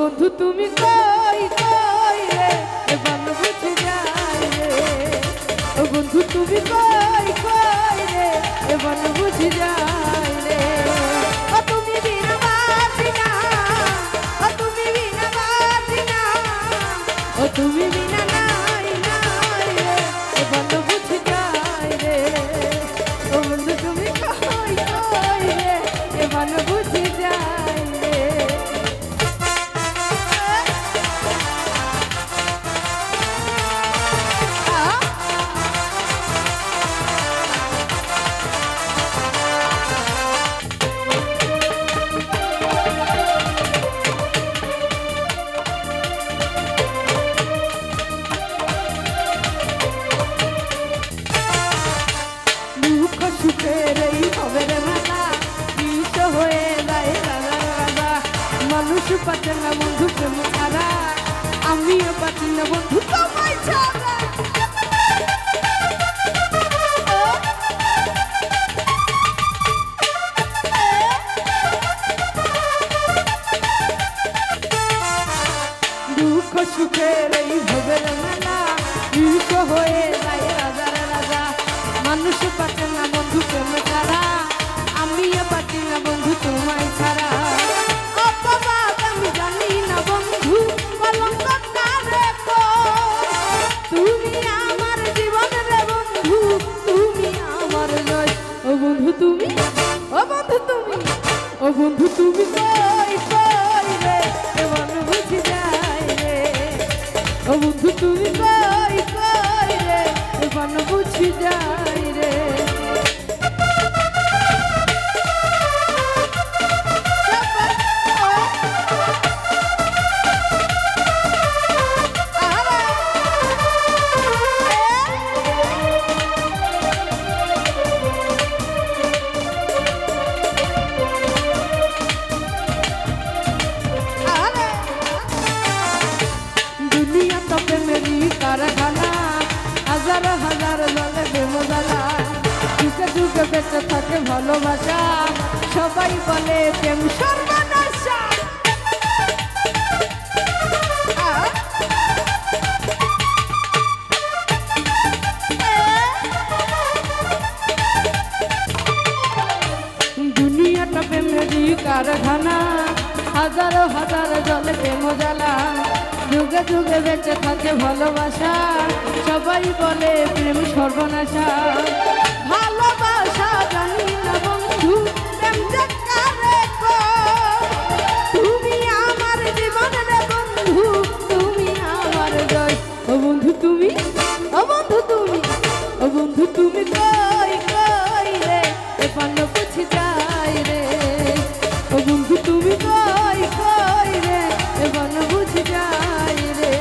বন্ধু তুমি কই কই রে এবার বুঝে যাই রে ও বন্ধু তুমি কই কই রে এবার বুঝে যাই রে ও তুমি বিনা বাতি না ও তুমি বিনা বাতি না ও তুমি বিনা নাই নাই রে এবার বুঝে যাই রে ও বন্ধু তুমি কই কই রে এবার বুঝে যাই রে সুখের এই হবে রে মেলা বিষ হয়ে যায় রাজা রাজা মানুষ পাচ্ছে না বন্ধু প্রেম ছাড়া আমিও পাচ্ছি না বন্ধু তোমায় ছাড়া দুঃখ সুখের এই হবে রে মেলা বিষ হয়ে যায় রাজা রাজা মানুষ পাচ্ছে না বন্ধু প্রেম ছাড়া আমিও পাচ্ছি না বন্ধু তোমায় ছাড়া আমি জানি না বন্ধু কলঙ্ক কারে তুমি আমার জীবন রে বন্ধু তুমি আমার নয় ও বন্ধু তুমি ও বন্ধু তুমি ও বন্ধু তুমি কই কই রে এমন বুঝি যাই রে ও বন্ধু তুমি কই কই রে এমন বুঝি যাই রে কারখানা হাজার হাজার জলে প্রেমদালা যুগে যুগে বেঁচে থাকে ভালোবাসা সবাই বলে প্রেম সর্বনাশা দুনিয়াটা প্রেমেরই কারখানা হাজার হাজার জলে প্রেমদালা যুগে যুগে বেঁচে থাকে ভালোবাসা সবাই বলে প্রেম সর্বনাশা ভালোবাসা জানি না বন্ধু প্রেম যে কারে তুমি আমার জীবন রে বন্ধু তুমি আমার জয় ও বন্ধু তুমি ও বন্ধু তুমি ও বন্ধু তুমি কই কই রে এ পান্ন পুছি যাই রে ও বন্ধু তুমি কই কই রে এ পান্ন বুঝি যাই রে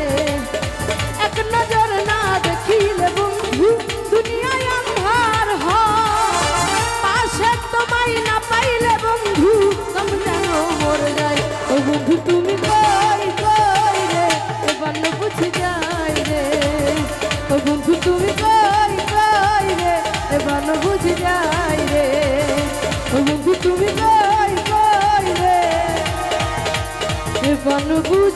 এক নজর না দেখিলে বন্ধু দুনিয়ায় আন্ধার হয় পাশে তোমায় না পাইলে বন্ধু তুমি জানো মরে যায় ও বন্ধু তুমি কই কই রে এ পান্ন বুঝি যাই রে ও বন্ধু তুমি কই কই রে এ পান্ন বুঝি যাই রে ও বন্ধু তুমি কই কই রে এ পান্ন বুঝি